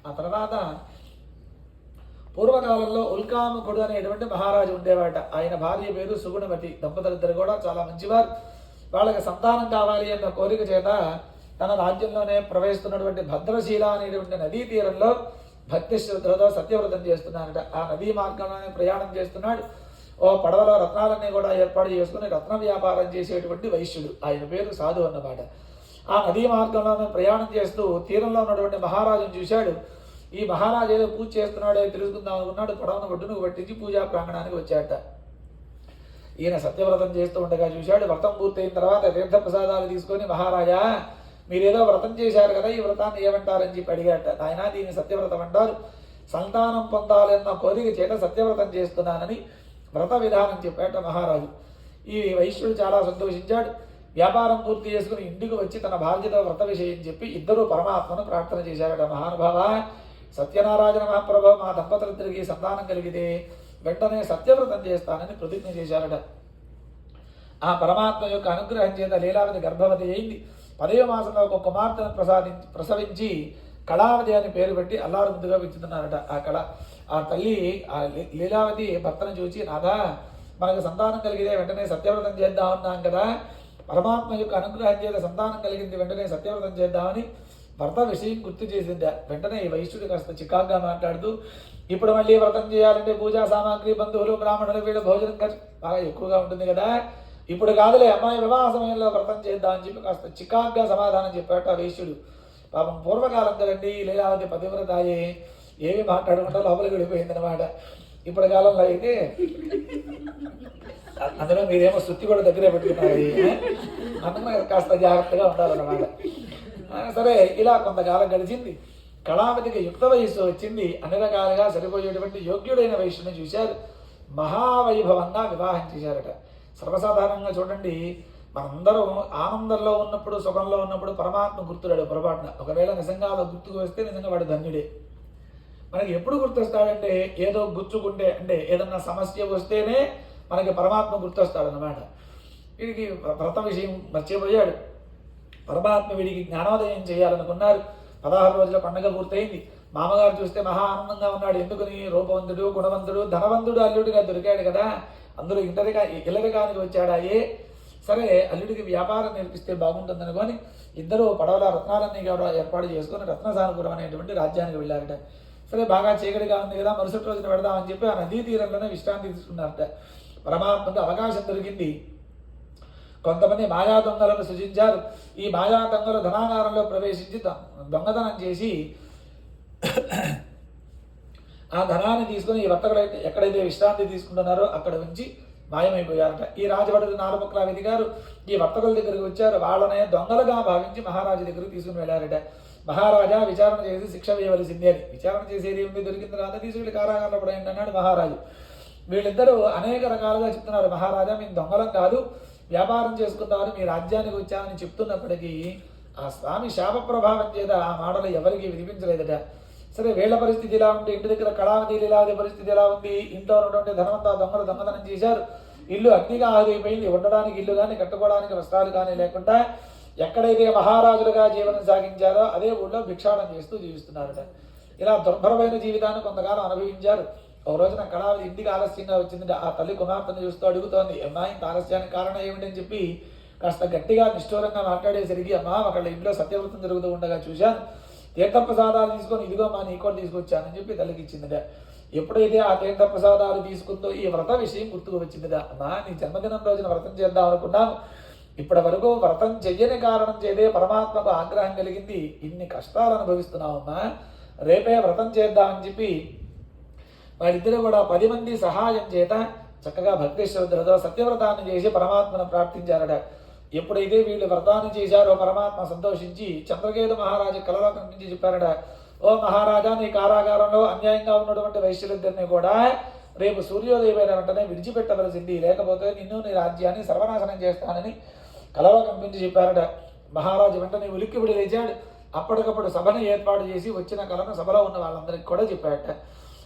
ఆ తర్వాత పూర్వకాలంలో ఉల్కాముఖుడు అనేటువంటి మహారాజు ఉండేవాట. ఆయన భార్య పేరు సుగుణవతి. దంపతులిద్దరు కూడా చాలా మంచివారు. వాళ్ళకి సంతానం కావాలి అన్న కోరిక చేత తన రాజ్యంలోనే ప్రవేశిస్తున్నటువంటి భద్రశీల అనేటువంటి నదీ తీరంలో భక్తి శ్రద్ధలతో సత్యవ్రతం చేస్తున్నాడట. ఆ నదీ మార్గంలోనే ప్రయాణం చేస్తున్నాడు. ఓ పడవలో రత్నాలన్నీ కూడా ఏర్పాటు చేసుకుని రత్న వ్యాపారం చేసేటువంటి వైశ్యుడు. ఆయన పేరు సాధు అన్నమాట. ఆ నదీ మార్గంలోనే ప్రయాణం చేస్తూ తీరంలో ఉన్నటువంటి మహారాజును చూశాడు. ఈ మహారాజు ఏదో పూజ చేస్తున్నాడో తెలుసుకుందాం అనుకున్నాడు. పడవను ఒడ్డును పట్టించి పూజా ప్రాంగణానికి వచ్చాడట. ఈయన సత్యవ్రతం చేస్తూ ఉండగా చూశాడు. వ్రతం పూర్తయిన తర్వాత తీర్థప్రసాదాలు తీసుకొని, మహారాజా మీరేదో వ్రతం చేశారు కదా, ఈ వ్రతాన్ని ఏమంటారని చెప్పి అడిగాట. ఆయన దీన్ని సత్యవ్రతం అంటారు. సంతానం పొందాలన్న కోరిక చేత సత్యవ్రతం చేస్తున్నానని వ్రత విధానం చెప్పాట మహారాజు. ఈ వైశ్యుడు చాలా సంతోషించాడు. వ్యాపారం పూర్తి చేసుకుని ఇంటికి వచ్చి తన భార్యతో వ్రత విషయం చెప్పి ఇద్దరు పరమాత్మను ప్రార్థన చేశారట. మహానుభావ, సత్యనారాయణ మహాప్రభు, మా దంపతులిద్దరికి సంతానం కలిగితే వెంటనే సత్యవ్రతం చేస్తానని ప్రతిజ్ఞ చేశారట. ఆ పరమాత్మ యొక్క అనుగ్రహం చేత లీలావతి గర్భవతి అయింది. 10వ మాసంలో ఒక కుమార్తెను ప్రసవించి కళావతి అని పేరు పెట్టి అల్లారు ముద్దుగా పెంచుతున్నారట. ఆ తల్లి ఆ లీలావతి భర్తను చూసి, నాదా మనకు సంతానం కలిగితే వెంటనే సత్యవ్రతం చేద్దాం అన్నాం కదా, పరమాత్మ యొక్క అనుగ్రహం చేత సంతానం కలిగింది, వెంటనే సత్యవ్రతం చేద్దామని భర్త విషయం గుర్తు చేసింది. వెంటనే ఈ వైశ్యుడు కాస్త చికాగ్గా మాట్లాడుతూ, ఇప్పుడు మళ్ళీ వ్రతం చేయాలంటే పూజా సామాగ్రి, బంధువులు, బ్రాహ్మణులు, వీళ్ళ భోజనం ఖర్చు బాగా ఎక్కువగా ఉంటుంది కదా, ఇప్పుడు కాదులే, అమ్మాయి వివాహ సమయంలో వ్రతం చేద్దామని చెప్పి కాస్త చికాగ్గా సమాధానం చెప్పాట ఆ వైశ్యుడు. పాపం పూర్వకాలం కదండి, లీలావతి పతివ్రతాయే, ఏమి మాట్లాడకుండా లోపలికి వెళ్ళిపోయింది అనమాట. ఇప్పటి కాలంలో అయితే అందులో మీరేమో శృతి కూడా దగ్గరే పెట్టుకున్నారు, అందుకని కాస్త జాగ్రత్తగా ఉండాలన్నమాట. సరే, ఇలా కొంతకాలం గడిచింది. కళావతికి యుక్త వయస్సు వచ్చింది. అన్ని రకాలుగా సరిపోయేటువంటి యోగ్యుడైన వైశ్యుని చూశారు. మహావైభవంగా వివాహం చేశారట. సర్వసాధారణంగా చూడండి, మనందరం ఆనందంలో ఉన్నప్పుడు, సుఖంలో ఉన్నప్పుడు పరమాత్మ గుర్తురాడు పొరపాటున. ఒకవేళ నిజంగా అలా గుర్తుకు వస్తే నిజంగా వాడు ధన్యుడే. మనకి ఎప్పుడు గుర్తొస్తాడంటే ఏదో గుచ్చుకుంటే, అంటే ఏదన్నా సమస్య వస్తేనే మనకి పరమాత్మ గుర్తొస్తాడు అన్నమాట. వీడికి వ్రత విషయం మర్చిపోయాడు. పరమాత్మ వీడికి జ్ఞానోదయం చేయాలనుకున్నారు. 16 రోజుల పండుగ పూర్తయింది. మామగారు చూస్తే మహా ఆనందంగా ఉన్నాడు. ఎందుకని? రూపవంతుడు, గుణవంతుడు, ధనవంతుడు అల్లుడిగా దొరికాడు కదా, అందరూ ఇల్లరికానికి వచ్చాడాయే. సరే, అల్లుడికి వ్యాపారం నేర్పిస్తే బాగుంటుందనుకొని ఇద్దరు పడవల రత్నాలన్నీ కూడా ఏర్పాటు చేసుకుని రత్నసానపురం అనేటువంటి రాజ్యానికి వెళ్ళారట. సరే, బాగా చీకటిగా ఉంది కదా, మరుసటి రోజున పెడదామని చెప్పి ఆ నదీ తీరంలోనే విశ్రాంతి తీసుకున్నారట. పరమాత్మకు అవకాశం దొరికింది. కొంతమంది మాయా దొంగలను సృజించారు. ఈ మాయా దొంగలు ధనాగారంలో ప్రవేశించి దొంగతనం చేసి ఆ ధనాన్ని తీసుకుని ఈ వర్తకులు ఎక్కడైతే విశ్రాంతి తీసుకుంటున్నారో అక్కడ ఉంచి మాయమైపోయారట. ఈ రాజభటుడు నాలుముక్లావిధి గారు ఈ వర్తకుల దగ్గరికి వచ్చారు. వాళ్ళనే దొంగలుగా భావించి మహారాజు దగ్గరికి తీసుకుని వెళ్ళారట. మహారాజా విచారణ చేసి శిక్ష వేయవలసిందే అని. విచారణ చేసేది ఏమి దొరికిన తర్వాత తీసుకెళ్ళి కారాగారంలో పడేయండి అన్నాడు మహారాజు. వీళ్ళిద్దరూ అనేక రకాలుగా చెప్తున్నారు, మహారాజా మేము దొంగలం కాదు, వ్యాపారం చేసుకుందామని మీ రాజ్యానికి వచ్చామని చెప్తున్నప్పటికీ ఆ స్వామి శాప ప్రభావం చేత ఆ మాటలు ఎవరికి వినిపించలేదట. సరే, వీళ్ళ పరిస్థితి ఇలా ఉంటే ఇంటి దగ్గర కళావతి లీలావతి పరిస్థితి ఎలా ఉంది? ఇంట్లో ఉన్నటువంటి ధనవంతా దొంగలు దొంగతనం చేశారు. ఇల్లు అగ్నిగా ఆగిపోయింది. ఉండడానికి ఇల్లు కానీ, కట్టుకోవడానికి వస్త్రాలు కానీ లేకుండా ఎక్కడైతే మహారాజులుగా జీవనం సాగించారో అదే ఊళ్ళో భిక్షాటం చేస్తూ జీవిస్తున్నారట. ఇలా దుర్భరమైన జీవితాన్ని కొంతకాలం అనుభవించారు. ఒక రోజున కళావతి ఇంటికి ఆలస్యంగా వచ్చింది. ఆ తల్లి కుమార్తెను చూస్తూ అడుగుతోంది, అమ్మాయి ఇంత ఆలస్యానికి కారణం ఏమిటని చెప్పి కాస్త గట్టిగా నిష్ఠూరంగా మాట్లాడేసరికి, అమ్మా ఒకళ్ళ ఇంట్లో సత్యవ్రతం జరుగుతూ ఉండగా చూశాను, తీర్థప్రసాదాలు తీసుకొని ఇదిగో మా నీకోటి తీసుకొచ్చానని చెప్పి తల్లికి ఇచ్చిందిట. ఎప్పుడైతే ఆ తీర్థప్రసాదాలు తీసుకుందో ఈ వ్రత విషయం గుర్తుకు వచ్చిందిట. అమ్మా, నీ జన్మదినం రోజున వ్రతం చేద్దాం అనుకున్నాను, ఇప్పటి వరకు వ్రతం చెయ్యని కారణం చేదే పరమాత్మకు ఆగ్రహం కలిగింది, ఇన్ని కష్టాలు అనుభవిస్తున్నావమ్మా, రేపే వ్రతం చేద్దామని చెప్పి వారిద్దరూ కూడా 10 మంది సహాయం చేత చక్కగా భక్తి శ్రద్ధలతో సత్యవ్రతాన్ని చేసి పరమాత్మను ప్రార్థించారట. ఎప్పుడైతే వీళ్ళు వ్రతాన్ని చేశారో పరమాత్మ సంతోషించి చంద్రకేతు మహారాజు కలలో కనిపించి చెప్పారట, ఓ మహారాజా, నీ కారాగారంలో అన్యాయంగా ఉన్నటువంటి వైశ్యులిద్దరిని కూడా రేపు సూర్యోదయమైన వెంటనే విడిచిపెట్టవలసింది, లేకపోతే నిన్ను నీ రాజ్యాన్ని సర్వనాశనం చేస్తానని కలలో కనిపించి చెప్పారట. మహారాజు వెంటనే ఉలిక్కిపడి లేచాడు. అప్పటికప్పుడు సభను ఏర్పాటు చేసి వచ్చిన కలను సభలో ఉన్న వాళ్ళందరికీ కూడా చెప్పారట.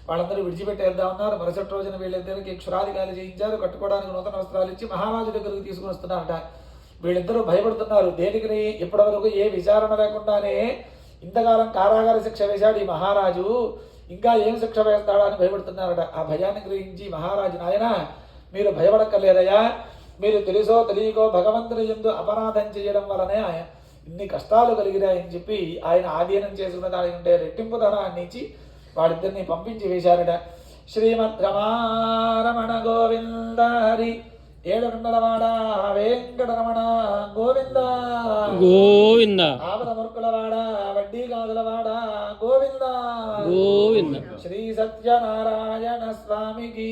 వాళ్ళందరూ విడిచిపెట్టేద్దాం ఉన్నారు. మరుసటి రోజున వీళ్ళిద్దరికి క్షురాధికారులు చేయించారు. కట్టుకోవడానికి నూతన వస్త్రాలు ఇచ్చి మహారాజు దగ్గరికి తీసుకుని వస్తున్నారట. వీళ్ళిద్దరూ భయపడుతున్నారు. దేనికి ఇప్పటి వరకు ఏ విచారణ లేకుండానే ఇంతకాలం కారాగార శిక్ష వేశాడు ఈ మహారాజు, ఇంకా ఏం శిక్ష వేస్తాడా అని భయపడుతున్నారట. ఆ భయాన్ని గ్రహించి మహారాజు, నాయన మీరు భయపడక్కర్లేదయ్యా, మీరు తెలుసో తెలియకో భగవంతుని యందు అపరాధం చేయడం వలనే ఇన్ని కష్టాలు కలిగినాయని చెప్పి ఆయన ఆధీనం చేసుకున్న దాని ఉంటే రెట్టింపు ధనాన్ని ఇచ్చి వాడిద్దరిని పంపించి వేశారట. శ్రీమద్ రమారమణ గోవింద హరి ఏడుకొండలవాడ వెంకటరమణ గోవింద గోవింద. ఆపద మురుకులవాడ వడ్డీ కాదులవాడ గోవింద గోవింద. శ్రీ సత్యనారాయణ స్వామికి